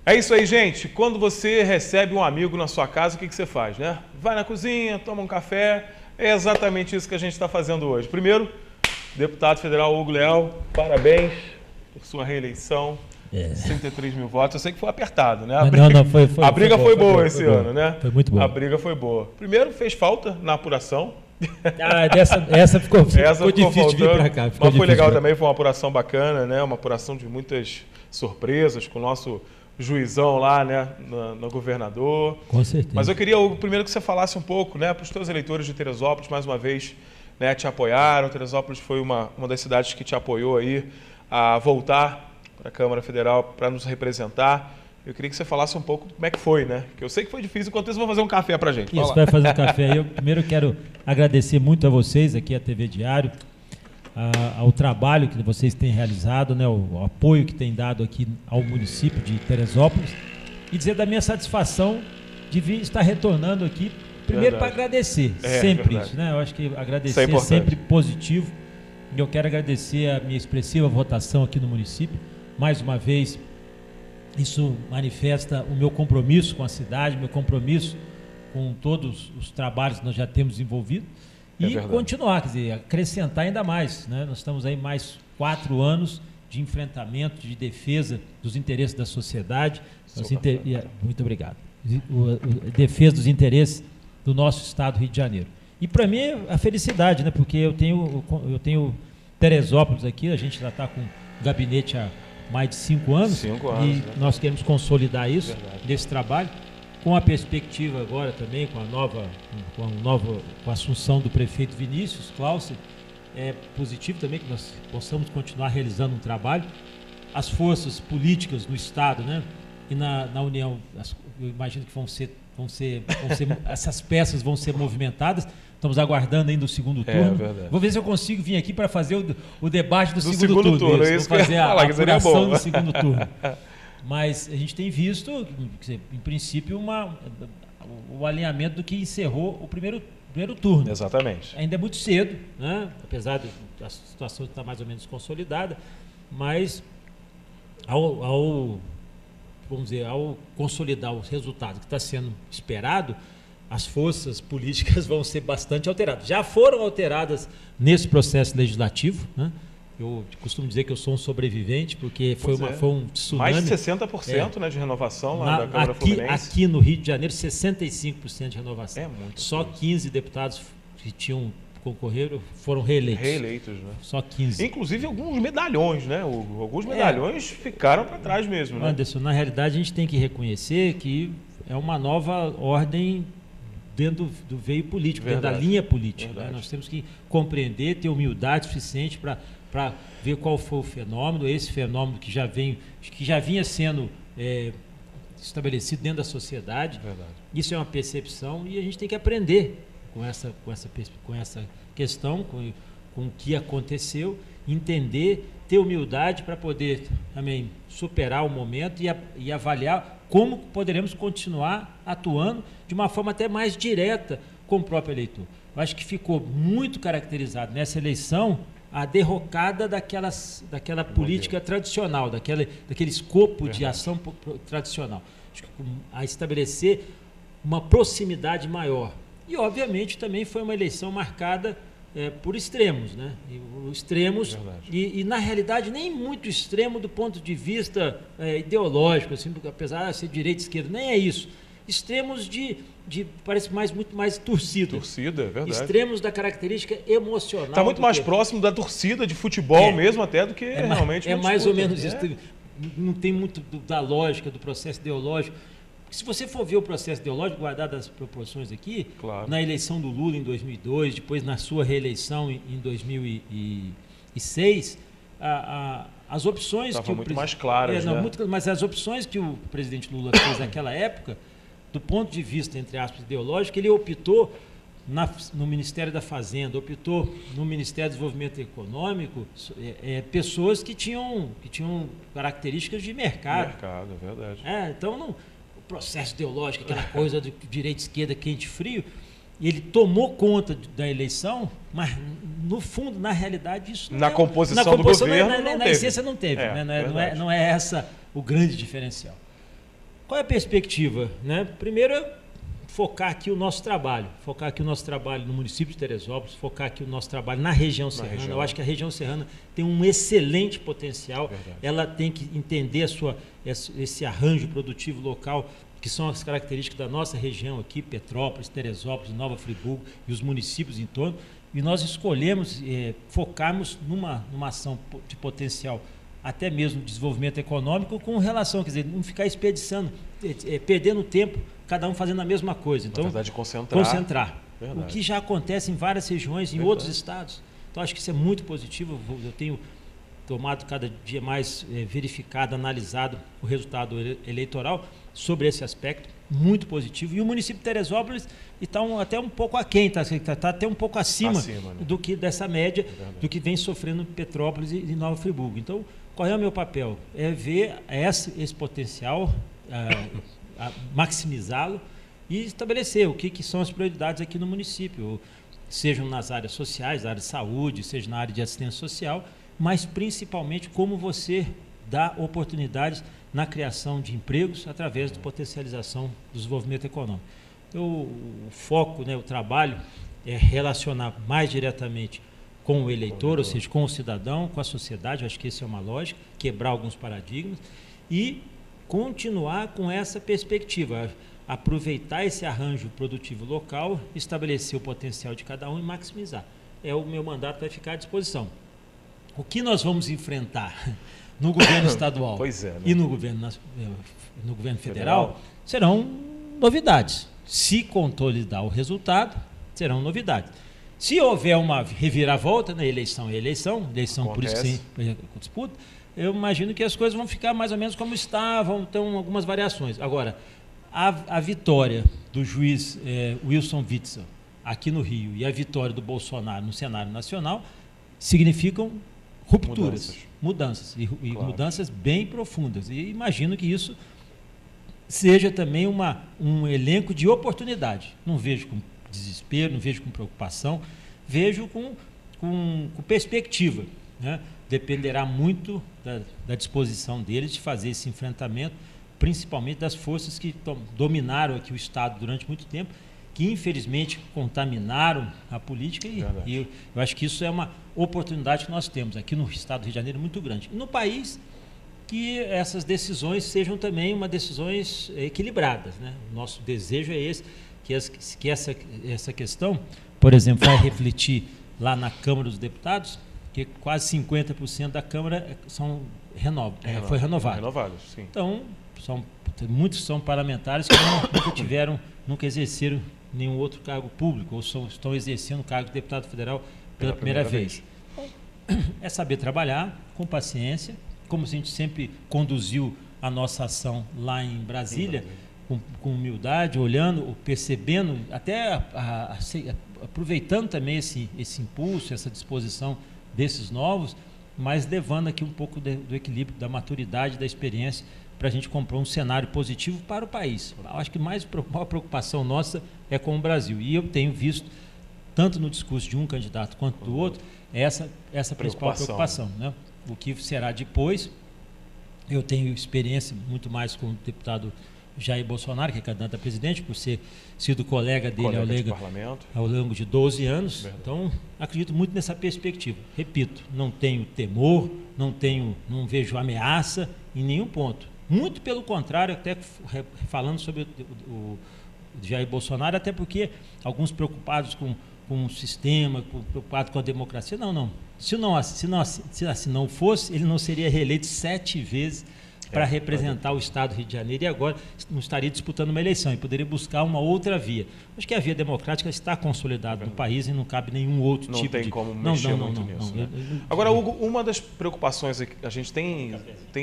É isso aí, gente. Quando você recebe um amigo na sua casa, o que você faz, né? Vai na cozinha, toma um café. É exatamente isso que a gente está fazendo hoje. Primeiro, deputado federal Hugo Leal, parabéns por sua reeleição. 63 mil votos. Eu sei que foi apertado, né? A briga foi boa esse ano, né? Foi muito boa. A briga foi boa. Primeiro, fez falta na apuração. Essa ficou difícil de vir para cá. Mas foi legal também, foi uma apuração bacana, né? Uma apuração de muitas surpresas com o nosso juizão lá, né, no governador. Com certeza. Mas eu queria, primeiro, que você falasse um pouco, né, para os teus eleitores de Teresópolis, mais uma vez, né, te apoiaram. Teresópolis foi uma das cidades que te apoiou aí a voltar para a Câmara Federal para nos representar. Eu queria que você falasse um pouco como é que foi, né? Que eu sei que foi difícil, enquanto isso, vou fazer um café para a gente. Isso, vai fazer um café. Eu primeiro quero agradecer muito a vocês aqui, a TV Diário, ao trabalho que vocês têm realizado, né, o apoio que têm dado aqui ao município de Teresópolis, e dizer da minha satisfação de vir estar retornando aqui, primeiro para agradecer, sempre isso, né? Eu acho que agradecer é sempre positivo, e eu quero agradecer a minha expressiva votação aqui no município. Mais uma vez, isso manifesta o meu compromisso com a cidade, meu compromisso com todos os trabalhos que nós já temos envolvido. E continuar, quer dizer, acrescentar ainda mais, né? Nós estamos aí mais 4 anos de enfrentamento, de defesa dos interesses da sociedade. Muito obrigado. Defesa dos interesses do nosso estado do Rio de Janeiro. E para mim a felicidade, né? Porque eu tenho Teresópolis aqui, a gente já está com gabinete há mais de 5 anos. 5 anos. E né? Nós queremos consolidar isso, desse trabalho. Com a perspectiva agora também, com a assunção do prefeito Vinícius Clausen, é positivo também que nós possamos continuar realizando um trabalho. As forças políticas no Estado, né, e na União, eu imagino que essas peças vão ser movimentadas. Estamos aguardando ainda o segundo turno. Vou ver se eu consigo vir aqui para fazer o debate do segundo turno. É isso. Vou fazer a apuração do segundo turno. Mas a gente tem visto, em princípio, o alinhamento do que encerrou o primeiro turno. Exatamente. Ainda é muito cedo, né? Apesar da situação estar mais ou menos consolidada, mas ao consolidar o resultado que está sendo esperado, as forças políticas vão ser bastante alteradas. Já foram alteradas nesse processo legislativo, né? Eu costumo dizer que eu sou um sobrevivente, porque foi um tsunami. Mais de 60% né, de renovação lá da Câmara Fluminense. Aqui no Rio de Janeiro, 65% de renovação. É muito. Só 15 deputados que tinham concorrido foram reeleitos. Reeleitos, né? Só 15. Inclusive alguns medalhões, né, Hugo? Alguns medalhões ficaram para trás mesmo, né? Anderson, na realidade a gente tem que reconhecer que é uma nova ordem dentro do veio político, dentro da linha política. Né? Nós temos que compreender, ter humildade suficiente para ver qual foi o fenômeno, esse fenômeno que já vinha sendo estabelecido dentro da sociedade. Isso é uma percepção e a gente tem que aprender com essa questão, com o que aconteceu, entender, ter humildade para poder também superar o momento e avaliar como poderemos continuar atuando de uma forma até mais direta com o próprio eleitor. Eu acho que ficou muito caracterizado nessa eleição a derrocada daquela política tradicional, daquele escopo de ação tradicional. Acho que a estabelecer uma proximidade maior. E, obviamente, também foi uma eleição marcada por extremos, né? Extremos e, na realidade, nem muito extremo do ponto de vista ideológico, assim, apesar de ser direita e esquerda, nem é isso. Extremos parece muito mais torcida. Torcida, é verdade. Extremos da característica emocional. Está muito mais próximo da torcida de futebol mesmo até do que realmente. É mais ou menos isso. Não tem muito da lógica, do processo ideológico. Se você for ver o processo ideológico, guardado as proporções aqui, na eleição do Lula em 2002, depois na sua reeleição em 2006, as opções estavam muito mais claras, né? Mas as opções que o presidente Lula fez naquela época, do ponto de vista, entre aspas, ideológico, ele optou no Ministério da Fazenda, optou no Ministério do Desenvolvimento Econômico, pessoas que tinham características de mercado. Mercado, é verdade. Então, o processo ideológico, aquela coisa de direita, esquerda, quente, frio, ele tomou conta da eleição, mas no fundo, na realidade, isso não na composição do governo na essência não teve. Não é essa o grande diferencial. Qual é a perspectiva? Né? Primeiro, focar aqui o nosso trabalho no município de Teresópolis, focar aqui o nosso trabalho na região serrana. Eu acho que a região serrana tem um excelente potencial. Ela tem que entender esse arranjo produtivo local, que são as características da nossa região aqui, Petrópolis, Teresópolis, Nova Friburgo e os municípios em torno. E nós escolhemos focarmos numa ação de potencial, até mesmo desenvolvimento econômico, com relação, quer dizer, não ficar perdendo tempo, cada um fazendo a mesma coisa. Então, na verdade, concentrar. O que já acontece em várias regiões, em outros estados. Então, acho que isso é muito positivo. Eu tenho tomado cada dia mais verificado, analisado o resultado eleitoral sobre esse aspecto, muito positivo. E o município de Teresópolis está até um pouco aquém, está até um pouco acima do que dessa média, do que vem sofrendo Petrópolis e Nova Friburgo. Então, qual é o meu papel? É ver esse potencial, maximizá-lo e estabelecer o que são as prioridades aqui no município, sejam nas áreas sociais, na área de saúde, seja na área de assistência social, mas principalmente como você dá oportunidades na criação de empregos através da potencialização do desenvolvimento econômico. Então, o foco, o trabalho é relacionar mais diretamente com o eleitor, ou seja, com o cidadão, com a sociedade. Eu acho que essa é uma lógica, quebrar alguns paradigmas e continuar com essa perspectiva, aproveitar esse arranjo produtivo local, estabelecer o potencial de cada um e maximizar. O meu mandato vai ficar à disposição. O que nós vamos enfrentar no governo estadual e no governo federal serão novidades. Se consolidar o resultado, serão novidades. Se houver uma reviravolta, eleição por isso sem disputa, eu imagino que as coisas vão ficar mais ou menos como estavam, então algumas variações. Agora, a vitória do juiz Wilson Witzel aqui no Rio e a vitória do Bolsonaro no cenário nacional significam rupturas, mudanças mudanças bem profundas. E imagino que isso seja também um elenco de oportunidade. Não vejo com desespero, não vejo com preocupação, vejo com perspectiva. Né? Dependerá muito da disposição deles de fazer esse enfrentamento, principalmente das forças que dominaram aqui o Estado durante muito tempo, que infelizmente contaminaram a política e eu acho que isso é uma oportunidade que nós temos aqui no Estado do Rio de Janeiro muito grande. E no país, que essas decisões sejam também decisões equilibradas. Né? O nosso desejo é esse, que essa questão, por exemplo, vai refletir lá na Câmara dos Deputados, que quase 50% da Câmara foi renovado. Renovados, sim. Então, muitos são parlamentares que nunca exerceram nenhum outro cargo público, ou estão exercendo o cargo de deputado federal pela primeira vez. Então, é saber trabalhar com paciência, como a gente sempre conduziu a nossa ação lá em Brasília, com humildade, olhando, percebendo, até aproveitando também esse impulso, essa disposição desses novos, mas levando aqui um pouco do equilíbrio, da maturidade, da experiência, para a gente comprar um cenário positivo para o país. Eu acho que a maior preocupação nossa é com o Brasil. E eu tenho visto, tanto no discurso de um candidato quanto do outro, essa principal preocupação. Né? O que será depois, eu tenho experiência muito mais com o deputado Jair Bolsonaro, que é candidato a presidente, por ter sido colega dele ao longo de 12 anos. Verdade. Então, acredito muito nessa perspectiva. Repito, não tenho temor, não vejo ameaça em nenhum ponto. Muito pelo contrário, até falando sobre o Jair Bolsonaro, até porque alguns preocupados com o sistema, preocupados com a democracia. Não. Se não fosse, ele não seria reeleito 7 vezes para representar o Estado do Rio de Janeiro e agora não estaria disputando uma eleição e poderia buscar uma outra via. Acho que a via democrática está consolidada no país e não cabe nenhum outro tipo de... Não tem como mexer muito nisso. Né? Agora, Hugo, uma das preocupações que a gente tem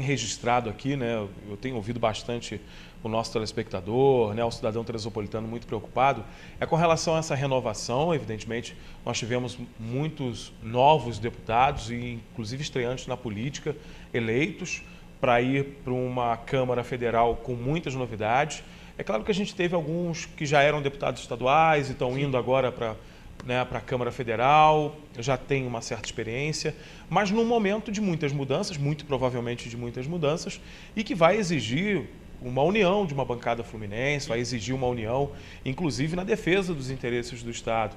registrado aqui, né, eu tenho ouvido bastante o nosso telespectador, né, o cidadão teresopolitano muito preocupado, é com relação a essa renovação. Evidentemente, nós tivemos muitos novos deputados, e inclusive estreantes na política, eleitos, para ir para uma Câmara Federal com muitas novidades. É claro que a gente teve alguns que já eram deputados estaduais e estão indo agora para né, para a Câmara Federal, já tem uma certa experiência, mas num momento de muitas mudanças, muito provavelmente de muitas mudanças, e que vai exigir uma união de uma bancada fluminense, vai exigir uma união, inclusive na defesa dos interesses do Estado.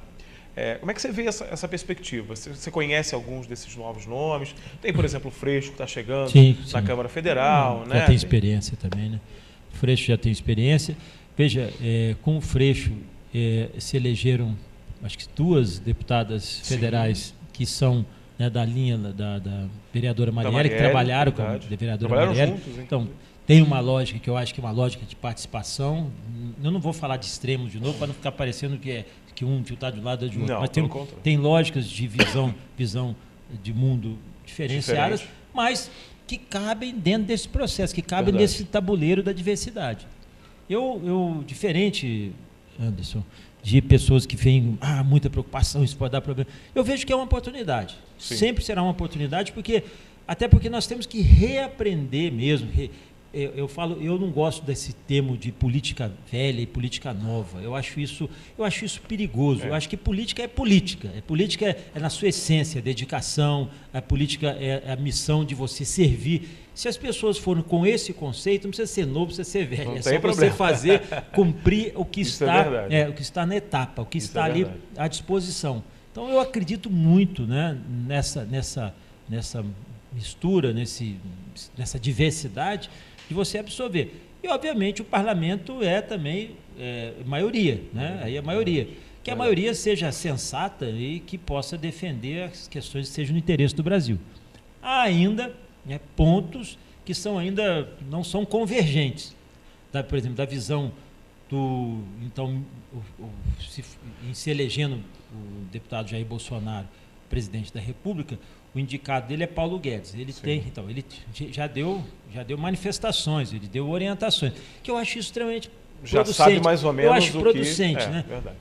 Como é que você vê essa perspectiva? Você conhece alguns desses novos nomes? Tem, por exemplo, o Freixo, que está chegando na Câmara Federal. Já tem experiência também, né? O Freixo já tem experiência. Veja, com o Freixo se elegeram, acho que 2 deputadas federais que são, né, da linha da vereadora Marielle, que trabalharam com a vereadora Marielle. Juntos, então, tem uma lógica que eu acho que é uma lógica de participação. Eu não vou falar de extremos de novo, para não ficar parecendo que um está de um lado ou de outro. Não, mas tem lógicas de visão de mundo diferenciadas, mas que cabem dentro desse processo, que cabem nesse tabuleiro da diversidade. Eu diferente, Anderson, de pessoas que veem muita preocupação, isso pode dar problema. Eu vejo que é uma oportunidade. Sim. Sempre será uma oportunidade, até porque nós temos que reaprender mesmo. Eu não gosto desse termo de política velha e política nova. Eu acho isso perigoso. Eu acho que política é política. Política é na sua essência, dedicação. A política é a missão de você servir. Se as pessoas forem com esse conceito, não precisa ser novo, não precisa ser velho. É só você fazer, cumprir o que o que está na etapa, o que está ali à disposição. Então eu acredito muito, né, nessa mistura, nessa diversidade, de você absorver. E, obviamente, o parlamento é também maioria, né? Aí é maioria. Que a maioria seja sensata e que possa defender as questões que sejam no interesse do Brasil. Há ainda pontos que não são convergentes. Por exemplo, da visão do... Então, se elegendo o deputado Jair Bolsonaro presidente da República, o indicado dele é Paulo Guedes. Ele já deu manifestações, ele deu orientações, que eu acho isso extremamente producente. Sabe mais ou menos eu acho producente, né? Verdade.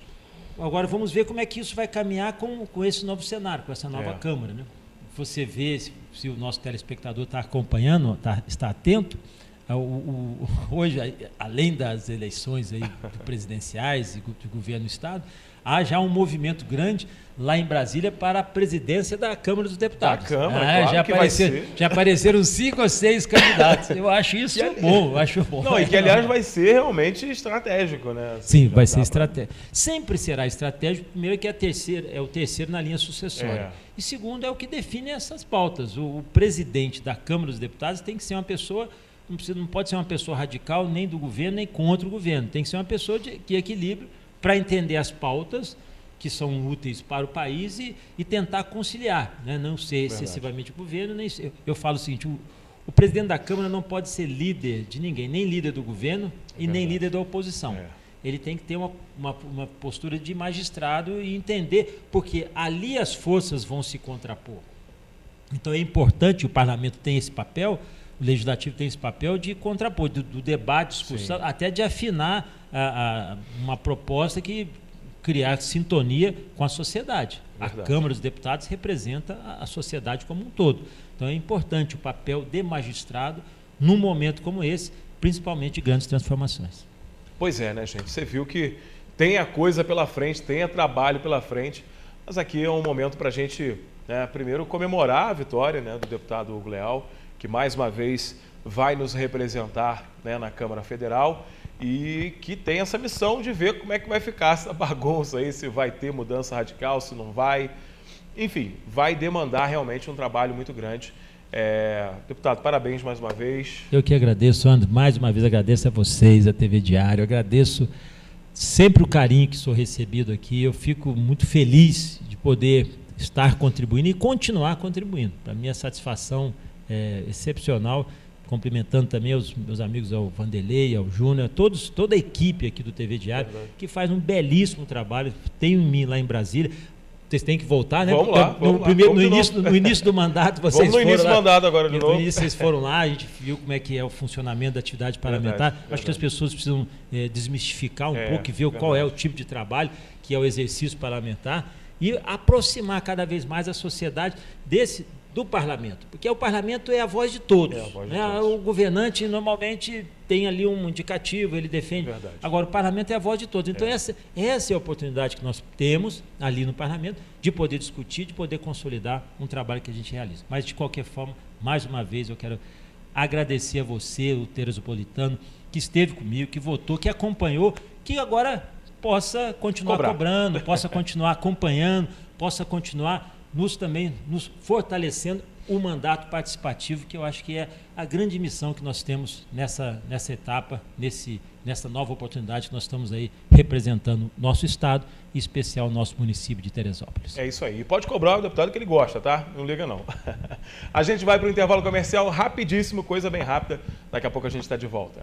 Agora vamos ver como é que isso vai caminhar com esse novo cenário, com essa nova Câmara, né? Você vê, se o nosso telespectador está acompanhando, está atento, hoje, além das eleições aí presidenciais e do governo do Estado, há já um movimento grande lá em Brasília para a presidência da Câmara dos Deputados. Da Câmara, claro já apareceram 5 ou 6 candidatos. Eu acho isso bom. Não, e que, aliás, vai ser realmente estratégico, né? Sim, vai ser estratégico. Sempre será estratégico. Primeiro que é o terceiro na linha sucessória. E segundo, é o que define essas pautas. O presidente da Câmara dos Deputados tem que ser uma pessoa... Não pode ser uma pessoa radical nem do governo, nem contra o governo. Tem que ser uma pessoa que equilibre para entender as pautas que são úteis para o país e tentar conciliar, né? Não ser excessivamente o governo. Eu falo o seguinte, o presidente da Câmara não pode ser líder de ninguém, nem líder do governo e nem líder da oposição. Ele tem que ter uma postura de magistrado e entender, porque ali as forças vão se contrapor. Então é importante, o parlamento tem esse papel, o legislativo tem esse papel de contrapor, do debate, discussão, até de afinar uma proposta que criar sintonia com a sociedade. Verdade. A Câmara dos Deputados representa a sociedade como um todo. Então é importante o papel de magistrado num momento como esse, principalmente de grandes transformações. Pois é, né, gente? Você viu que tem a coisa pela frente, tem a trabalho pela frente, mas aqui é um momento para a gente, né, primeiro comemorar a vitória, né, do deputado Hugo Leal, que mais uma vez vai nos representar, né, na Câmara Federal e que tem essa missão de ver como é que vai ficar essa bagunça aí, se vai ter mudança radical, se não vai. Enfim, vai demandar realmente um trabalho muito grande. Deputado, parabéns mais uma vez. Eu que agradeço, André, mais uma vez agradeço a vocês, a TV Diário, agradeço sempre o carinho que sou recebido aqui, eu fico muito feliz de poder estar contribuindo e continuar contribuindo. Para mim a satisfação é excepcional, cumprimentando também os meus amigos, ao Vanderlei, ao Júnior, toda a equipe aqui do TV Diário, que faz um belíssimo trabalho, tem em mim lá em Brasília. Vocês têm que voltar, né? Vamos lá. No início do mandato, vocês foram lá. Vamos no início do mandato agora de novo. No início vocês foram lá, a gente viu como é que é o funcionamento da atividade parlamentar. Verdade. Acho que as pessoas precisam desmistificar um pouco e ver qual é o tipo de trabalho que é o exercício parlamentar e aproximar cada vez mais a sociedade do parlamento, porque o parlamento é a voz de todos. O governante normalmente tem ali um indicativo, ele defende. Verdade. Agora, o parlamento é a voz de todos. Então, essa é a oportunidade que nós temos ali no parlamento de poder discutir, de poder consolidar um trabalho que a gente realiza. Mas, de qualquer forma, mais uma vez, eu quero agradecer a você, o Teresopolitano, que esteve comigo, que votou, que acompanhou, que agora possa continuar cobrando, possa continuar acompanhando, possa continuar nos fortalecendo o mandato participativo, que eu acho que é a grande missão que nós temos nessa etapa, nessa nova oportunidade que nós estamos aí representando nosso estado, em especial o nosso município de Teresópolis. É isso aí. E pode cobrar o deputado que ele gosta, tá? Não liga não. A gente vai para o intervalo comercial rapidíssimo, coisa bem rápida. Daqui a pouco a gente está de volta.